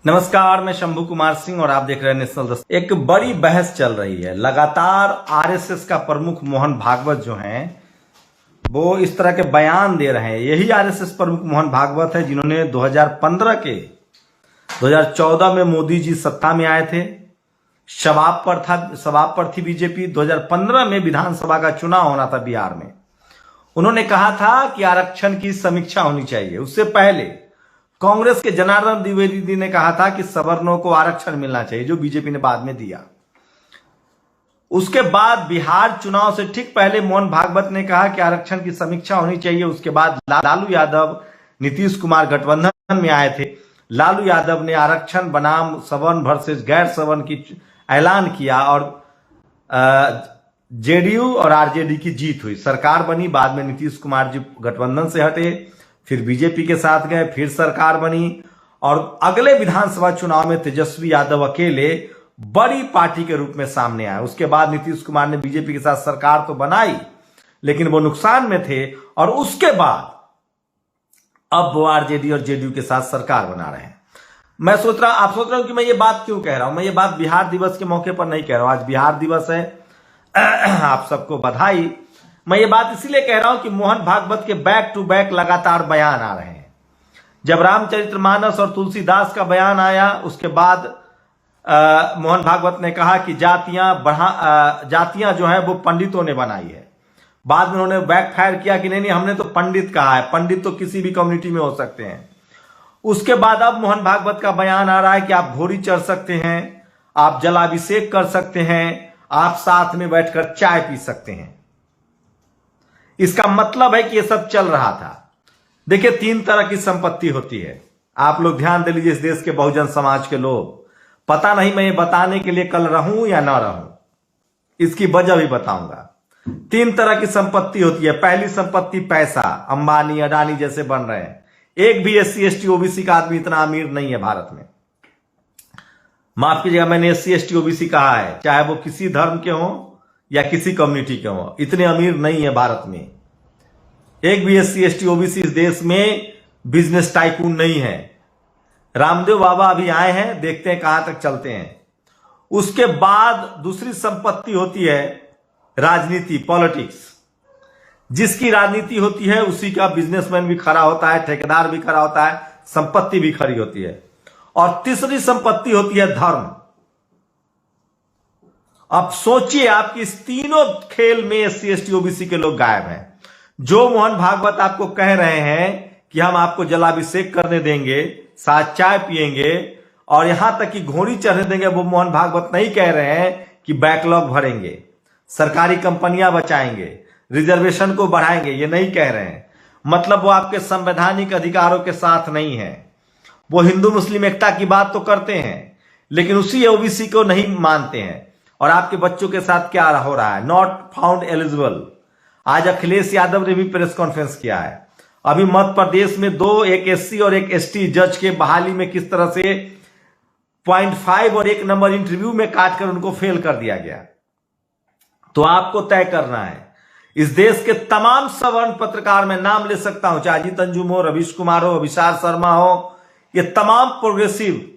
नमस्कार, मैं शंभू कुमार सिंह और आप देख रहे हैं नेशनल दस्तक। एक बड़ी बहस चल रही है। लगातार आरएसएस का प्रमुख मोहन भागवत जो हैं वो इस तरह के बयान दे रहे हैं। यही आरएसएस प्रमुख मोहन भागवत है जिन्होंने 2014 में मोदी जी सत्ता में आए थे, शबाब पर थी बीजेपी। 2015 में विधानसभा का चुनाव होना था बिहार में। उन्होंने कहा था कि आरक्षण की समीक्षा होनी चाहिए। उससे पहले कांग्रेस के जनार्दन द्विवेदी ने कहा था कि सवर्णों को आरक्षण मिलना चाहिए, जो बीजेपी ने बाद में दिया। उसके बाद बिहार चुनाव से ठीक पहले मोहन भागवत ने कहा कि आरक्षण की समीक्षा होनी चाहिए। उसके बाद लालू यादव, नीतीश कुमार गठबंधन में आए थे। लालू यादव ने आरक्षण बनाम सवर्ण वर्सेस गैर सवर्ण की ऐलान किया और जेडीयू और आरजेडी की जीत हुई, सरकार बनी। बाद में नीतीश कुमार जी गठबंधन से हटे, फिर बीजेपी के साथ गए, फिर सरकार बनी और अगले विधानसभा चुनाव में तेजस्वी यादव अकेले बड़ी पार्टी के रूप में सामने आए। उसके बाद नीतीश कुमार ने बीजेपी के साथ सरकार तो बनाई, लेकिन वो नुकसान में थे। और उसके बाद अब वो आरजेडी और जेडीयू के साथ सरकार बना रहे हैं। आप सोच रहे हो कि मैं ये बात क्यों कह रहा हूं। मैं ये बात बिहार दिवस के मौके पर नहीं कह रहा हूं। आज बिहार दिवस है, आप सबको बधाई। मैं ये बात इसीलिए कह रहा हूं कि मोहन भागवत के बैक टू बैक लगातार बयान आ रहे हैं। जब रामचरितमानस और तुलसीदास का बयान आया, उसके बाद मोहन भागवत ने कहा कि जातियां जो है वो पंडितों ने बनाई है। बाद में उन्होंने बैकफायर किया कि नहीं, हमने तो पंडित कहा है, पंडित तो किसी भी कम्युनिटी में हो सकते हैं। उसके बाद अब मोहन भागवत का बयान आ रहा है कि आप घोड़ी चढ़ सकते हैं, आप जलाभिषेक कर सकते हैं, आप साथ में बैठकर चाय पी सकते हैं। इसका मतलब है कि यह सब चल रहा था। देखिए, 3 तरह की संपत्ति होती है। आप लोग ध्यान दे लीजिए, इस देश के बहुजन समाज के लोग। पता नहीं मैं ये बताने के लिए कल रहूं या ना रहूं, इसकी वजह भी बताऊंगा। 3 तरह की संपत्ति होती है। पहली संपत्ति पैसा, अंबानी अडानी जैसे बन रहे हैं। एक भी SC ST OBC का आदमी इतना अमीर नहीं है भारत में। माफ कीजिएगा, मैंने SC ST OBC कहा है, चाहे वो किसी धर्म के हों या किसी कम्युनिटी के हों, इतने अमीर नहीं है भारत में। एक भी SC ST OBC इस देश में बिजनेस टाइकून नहीं है। रामदेव बाबा अभी आए हैं, देखते हैं कहां तक चलते हैं। उसके बाद दूसरी संपत्ति होती है राजनीति, पॉलिटिक्स। जिसकी राजनीति होती है उसी का बिजनेसमैन भी खड़ा होता है, ठेकेदार भी खड़ा होता है, संपत्ति भी खड़ी होती है। और तीसरी संपत्ति होती है धर्म। अब सोचिए, आपकी इस तीनों खेल में SC ST OBC के लोग गायब हैं। जो मोहन भागवत आपको कह रहे हैं कि हम आपको जलाभिषेक करने देंगे, साथ चाय पिएंगे और यहां तक कि घोड़ी चढ़ने देंगे, वो मोहन भागवत नहीं कह रहे हैं कि बैकलॉग भरेंगे, सरकारी कंपनियां बचाएंगे, रिजर्वेशन को बढ़ाएंगे। ये नहीं कह रहे हैं। मतलब वो आपके संवैधानिक अधिकारों के साथ नहीं है। वो हिंदू मुस्लिम एकता की बात तो करते हैं, लेकिन उसी OBC को नहीं मानते हैं। और आपके बच्चों के साथ क्या हो रहा है, नॉट फाउंड एलिजिबल। आज अखिलेश यादव ने भी प्रेस कॉन्फ्रेंस किया है। अभी मध्य प्रदेश में 2, एक SC और एक ST जज के बहाली में किस तरह से 0.5 और 1 नंबर इंटरव्यू में काटकर उनको फेल कर दिया गया। तो आपको तय करना है। इस देश के तमाम सवर्ण पत्रकार, मैं नाम ले सकता हूं, चाहे अजीत अंजुम हो, रवीश कुमार हो, अभिषार शर्मा हो, ये तमाम प्रोग्रेसिव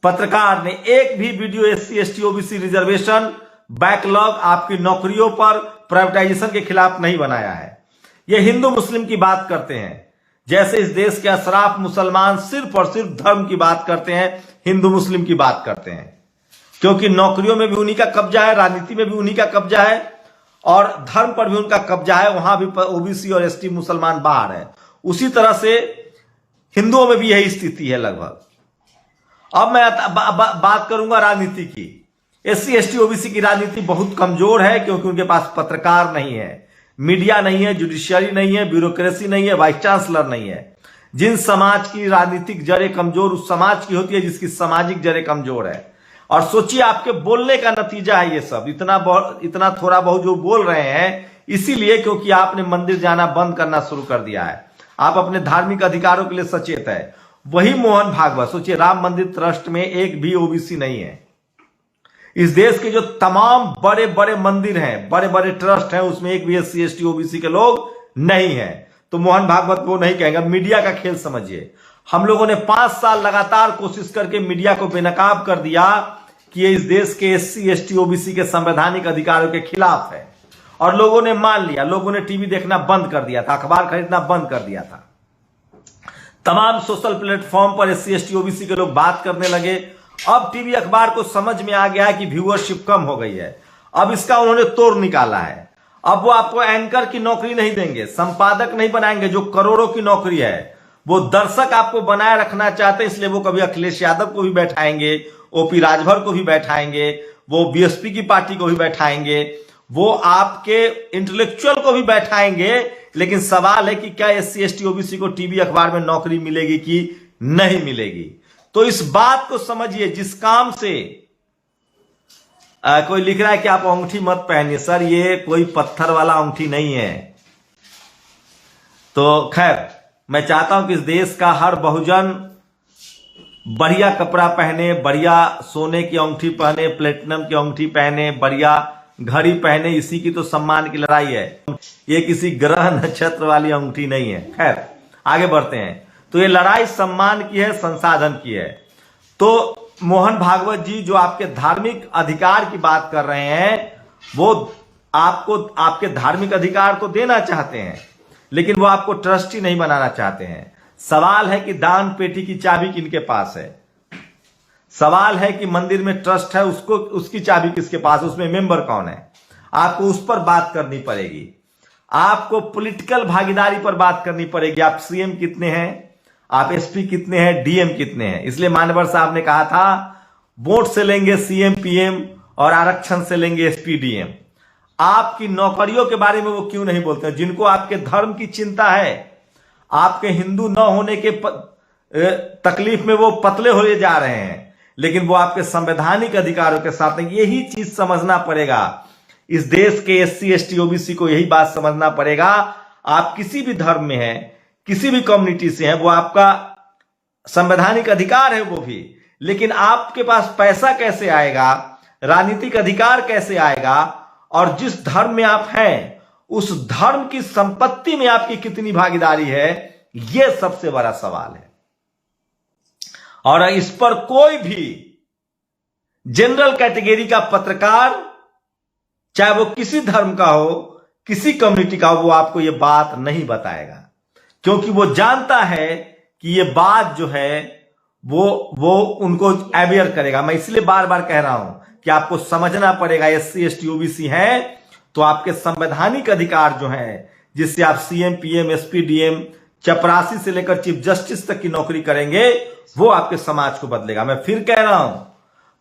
पत्रकार ने एक भी video SC ST OBC reservation, backlog, आपकी नौकरियों पर प्राइवेटाइजेशन के खिलाफ नहीं बनाया है। ये हिंदू मुस्लिम की बात करते हैं, जैसे इस देश के अशराफ मुसलमान सिर्फ और सिर्फ धर्म की बात करते हैं, हिंदू मुस्लिम की बात करते हैं। क्योंकि नौकरियों में भी उन्हीं का कब्जा है, राजनीति में भी उन्हीं का कब्जा है और धर्म पर भी उनका कब्जा है। वहां भी OBC और ST मुसलमान बाहर है। उसी तरह से हिंदुओं में भी यही स्थिति है लगभग। अब मैं बात करूंगा राजनीति की। SC ST OBC की राजनीति बहुत कमजोर है, क्योंकि उनके पास पत्रकार नहीं है, मीडिया नहीं है, जुडिशियरी नहीं है, ब्यूरोक्रेसी नहीं है, वाइस चांसलर नहीं है। जिन समाज की राजनीतिक जड़ें कमजोर उस समाज की होती है जिसकी सामाजिक जड़ें कमजोर है। और सोचिए, आपके बोलने का नतीजा है ये सब। इतना थोड़ा बहुत जो बोल रहे हैं, इसीलिए क्योंकि आपने मंदिर जाना बंद करना शुरू कर दिया है। आप अपने धार्मिक अधिकारों के लिए सचेत है। वही मोहन भागवत, सोचिए, राम मंदिर ट्रस्ट में एक भी OBC नहीं है। इस देश के जो तमाम बड़े बड़े मंदिर हैं, बड़े बड़े ट्रस्ट हैं, उसमें एक भी SC ST OBC के लोग नहीं है। तो मोहन भागवत वो नहीं कहेंगे। मीडिया का खेल समझिए। हम लोगों ने 5 साल लगातार कोशिश करके मीडिया को बेनकाब कर दिया कि ये इस देश के SC ST OBC के संवैधानिक अधिकारों के खिलाफ है, और लोगों ने मान लिया। लोगों ने टीवी देखना बंद कर दिया था, अखबार खरीदना बंद कर दिया था। तमाम सोशल प्लेटफॉर्म पर SC ST OBC के लोग बात करने लगे। अब टीवी अखबार को समझ में आ गया है कि व्यूअरशिप कम हो गई है। अब इसका उन्होंने तोड़ निकाला है। अब वो आपको एंकर की नौकरी नहीं देंगे, संपादक नहीं बनाएंगे, जो करोड़ों की नौकरी है। वो दर्शक आपको बनाए रखना चाहते हैं, इसलिए वो कभी अखिलेश यादव को भी बैठाएंगे, OP राजभर को भी बैठाएंगे, वो BSP की पार्टी को भी बैठाएंगे, वो आपके इंटेलेक्चुअल को भी बैठाएंगे। लेकिन सवाल है कि क्या SC ST OBC को टीवी अखबार में नौकरी मिलेगी कि नहीं मिलेगी। तो इस बात को समझिए, जिस काम से कोई लिख रहा है कि आप अंगूठी मत पहनिए, सर ये कोई पत्थर वाला अंगूठी नहीं है। तो खैर, मैं चाहता हूं कि इस देश का हर बहुजन बढ़िया कपड़ा पहने, बढ़िया सोने की अंगूठी पहने, प्लेटिनम की अंगूठी पहने, बढ़िया घड़ी पहने। इसी की तो सम्मान की लड़ाई है, ये किसी ग्रह नक्षत्र वाली अंगूठी नहीं है। खैर, आगे बढ़ते हैं। तो ये लड़ाई सम्मान की है, संसाधन की है। तो मोहन भागवत जी जो आपके धार्मिक अधिकार की बात कर रहे हैं, वो आपको आपके धार्मिक अधिकार तो देना चाहते हैं, लेकिन वो आपको ट्रस्टी नहीं बनाना चाहते हैं। सवाल है कि दान पेटी की चाबी किनके पास है। सवाल है कि मंदिर में ट्रस्ट है, उसको उसकी चाबी किसके पास है, उसमें मेंबर कौन है। आपको उस पर बात करनी पड़ेगी। आपको पॉलिटिकल भागीदारी पर बात करनी पड़ेगी। आप CM कितने हैं, आप SP कितने हैं, DM कितने हैं। इसलिए मानवर साहब ने कहा था, वोट से लेंगे CM PM और आरक्षण से लेंगे SP DM। आपकी नौकरियों के बारे में वो क्यों नहीं बोलते हैं? जिनको आपके धर्म की चिंता है, आपके हिंदू न होने के तकलीफ में वो पतले होते जा रहे हैं, लेकिन वो आपके संवैधानिक अधिकारों के साथ नहीं। यही चीज समझना पड़ेगा। इस देश के SC ST OBC को यही बात समझना पड़ेगा। आप किसी भी धर्म में हैं, किसी भी कम्युनिटी से हैं, वो आपका संवैधानिक अधिकार है वो भी। लेकिन आपके पास पैसा कैसे आएगा, राजनीतिक अधिकार कैसे आएगा, और जिस धर्म में आप हैं उस धर्म की संपत्ति में आपकी कितनी भागीदारी है, यह सबसे बड़ा सवाल है। और इस पर कोई भी जनरल कैटेगरी का पत्रकार, चाहे वो किसी धर्म का हो, किसी कम्युनिटी का हो, वो आपको यह बात नहीं बताएगा, क्योंकि वो जानता है कि ये बात जो है वो उनको अवेयर करेगा। मैं इसलिए बार बार कह रहा हूं कि आपको समझना पड़ेगा, SC ST OBC है तो आपके संवैधानिक अधिकार जो है, जिससे आप CM PM SP DM चपरासी से लेकर चीफ जस्टिस तक की नौकरी करेंगे, वो आपके समाज को बदलेगा। मैं फिर कह रहा हूं,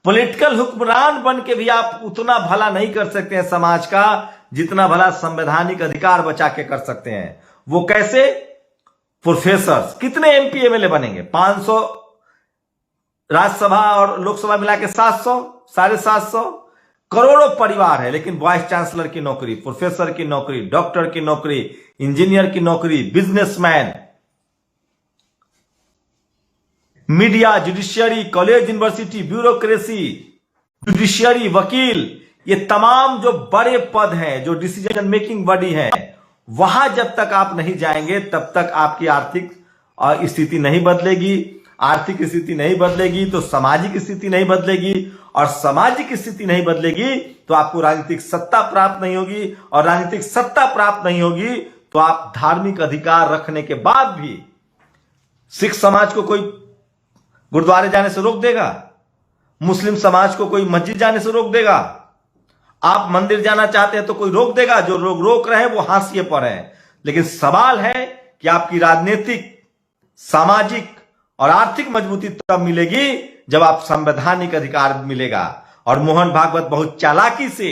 पॉलिटिकल हुक्मरान बन के भी आप उतना भला नहीं कर सकते हैं समाज का, जितना भला संवैधानिक अधिकार बचा के कर सकते हैं। वो कैसे? प्रोफेसर कितने MP MLA बनेंगे? 500 राज्यसभा और लोकसभा मिला के 700, 750, करोड़ों परिवार है, लेकिन वाइस चांसलर की नौकरी, प्रोफेसर की नौकरी, डॉक्टर की नौकरी, इंजीनियर की नौकरी, businessman, media, judiciary, college, university, bureaucracy, judiciary, वकील, ये तमाम जो बड़े पद हैं, जो डिसीजन मेकिंग बॉडी है, वहां जब तक आप नहीं जाएंगे तब तक आपकी आर्थिक स्थिति नहीं बदलेगी। आर्थिक स्थिति नहीं बदलेगी तो सामाजिक स्थिति नहीं बदलेगी, और सामाजिक स्थिति नहीं बदलेगी तो आपको राजनीतिक सत्ता प्राप्त नहीं होगी, और राजनीतिक सत्ता प्राप्त नहीं होगी तो आप धार्मिक अधिकार रखने के बाद भी सिख समाज को कोई गुरुद्वारे जाने से रोक देगा, मुस्लिम समाज को कोई मस्जिद जाने से रोक देगा, आप मंदिर जाना चाहते हैं तो कोई रोक देगा? जो लोग रोक रहे हैं वो हाशिए पर हैं। लेकिन सवाल है कि आपकी राजनीतिक, सामाजिक और आर्थिक मजबूती तब मिलेगी जब आप संवैधानिक अधिकार मिलेगा। और मोहन भागवत बहुत चालाकी से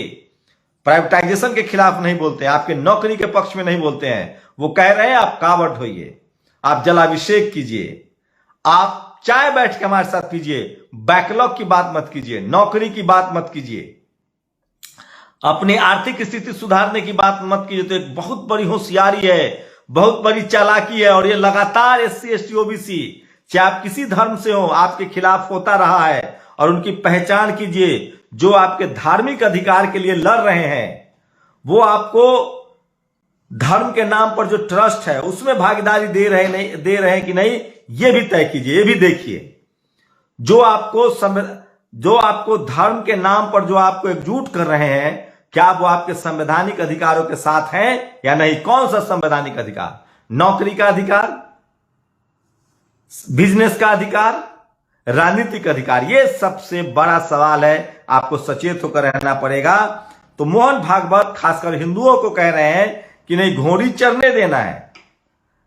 प्राइवेटाइजेशन के खिलाफ नहीं बोलते हैं, आपके नौकरी के पक्ष में नहीं बोलते हैं। वो कह रहे हैं आप कावड़ होइए, आप जलाभिषेक कीजिए, आप चाय बैठ के हमारे साथ पीजिए, बैकलॉग की बात मत कीजिए, नौकरी की बात मत कीजिए, अपनी आर्थिक स्थिति सुधारने की बात मत कीजिए। तो एक बहुत बड़ी होशियारी है, बहुत बड़ी चालाकी है, और ये लगातार SC ST OBC चाहे आप किसी धर्म से हो आपके खिलाफ होता रहा है। और उनकी पहचान कीजिए, जो आपके धार्मिक अधिकार के लिए लड़ रहे हैं वो आपको धर्म के नाम पर जो ट्रस्ट है उसमें भागीदारी दे रहे हैं कि नहीं, ये भी तय कीजिए, ये भी देखिए। जो आपको धर्म के नाम पर जो आपको एकजुट कर रहे हैं, क्या वो आपके संवैधानिक अधिकारों के साथ हैं या नहीं? कौन सा संवैधानिक अधिकार? नौकरी का अधिकार, बिजनेस का अधिकार, राजनीतिक अधिकार? ये सबसे बड़ा सवाल है, आपको सचेत होकर रहना पड़ेगा। तो मोहन भागवत खासकर हिंदुओं को कह रहे हैं कि नहीं, घोड़ी चरने देना है,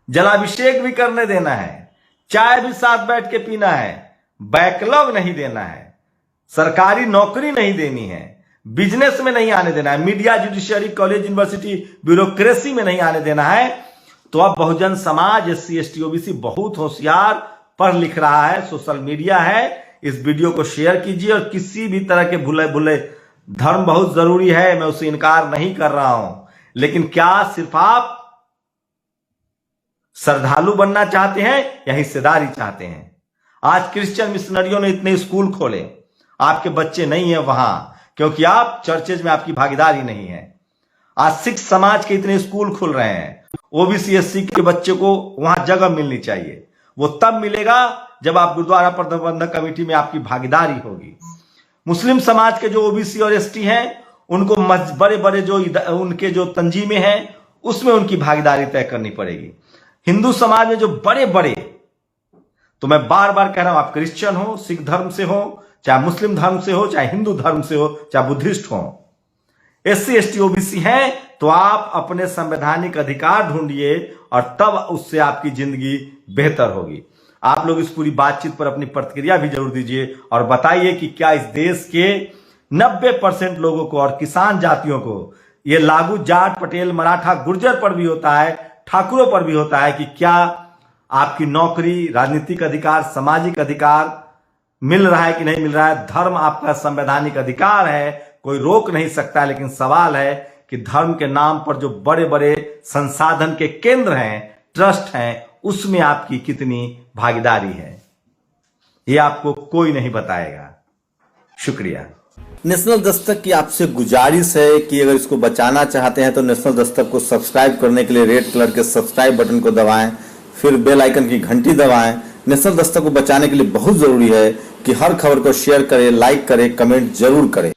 जलाभिषेक भी करने देना है, चाय भी साथ बैठ के पीना है, बैकलॉग नहीं देना है, सरकारी नौकरी नहीं देनी है, बिजनेस में नहीं आने देना है, media, judiciary, college, university, bureaucracy में नहीं आने देना है। तो अब Bahujan Samaj, SC ST OBC बहुत होशियार पढ़ लिख रहा है, सोशल मीडिया है। इस वीडियो को शेयर कीजिए और किसी भी तरह के भूले भूले, धर्म बहुत जरूरी है, मैं उसे इनकार नहीं कर रहा हूं, लेकिन क्या सिर्फ आप श्रद्धालु बनना चाहते हैं या हिस्सेदारी चाहते हैं? आज क्रिश्चियन मिशनरियों ने इतने स्कूल खोले, आपके बच्चे नहीं है वहां, क्योंकि आप चर्चेज में आपकी भागीदारी नहीं है। आज सिख समाज के इतने स्कूल खुल रहे हैं, OBC SC के बच्चे को वहां जगह मिलनी चाहिए। वो तब मिलेगा जब आप गुरुद्वारा प्रबंधक कमेटी में आपकी भागीदारी होगी। मुस्लिम समाज के जो OBC और ST हैं, उनको बड़े बड़े जो उनके जो तंजीमें हैं उसमें उनकी भागीदारी तय करनी पड़ेगी। हिंदू समाज में जो बड़े बड़े, तो मैं बार बार कह रहा हूं, आप क्रिश्चियन हो, सिख धर्म से हो, चाहे मुस्लिम धर्म से हो, चाहे हिंदू धर्म से हो, चाहे बुद्धिस्ट हो, SC ST OBC हैं, तो आप अपने संवैधानिक अधिकार ढूंढिए और तब उससे आपकी जिंदगी बेहतर होगी। आप लोग इस पूरी बातचीत पर अपनी प्रतिक्रिया भी जरूर दीजिए और बताइए कि क्या इस देश के 90% लोगों को और किसान जातियों को यह लागू जाट, पटेल, मराठा, गुर्जर पर भी होता है, ठाकुरों पर भी होता है कि क्या आपकी नौकरी, राजनीतिक अधिकार, सामाजिक अधिकार मिल रहा है कि नहीं मिल रहा है? धर्म आपका संवैधानिक अधिकार है, कोई रोक नहीं सकता, लेकिन सवाल है कि धर्म के नाम पर जो बड़े बड़े संसाधन के केंद्र हैं, ट्रस्ट हैं, उसमें आपकी कितनी भागीदारी है, ये आपको कोई नहीं बताएगा। शुक्रिया। नेशनल दस्तक की आपसे गुजारिश है कि अगर इसको बचाना चाहते हैं तो नेशनल दस्तक को सब्सक्राइब करने के लिए रेड कलर के सब्सक्राइब बटन को दबाएं, फिर बेल आइकन की घंटी दबाएं। नेशनल दस्तक को बचाने के लिए बहुत जरूरी है कि हर खबर को शेयर करें, लाइक करें, कमेंट जरूर करें।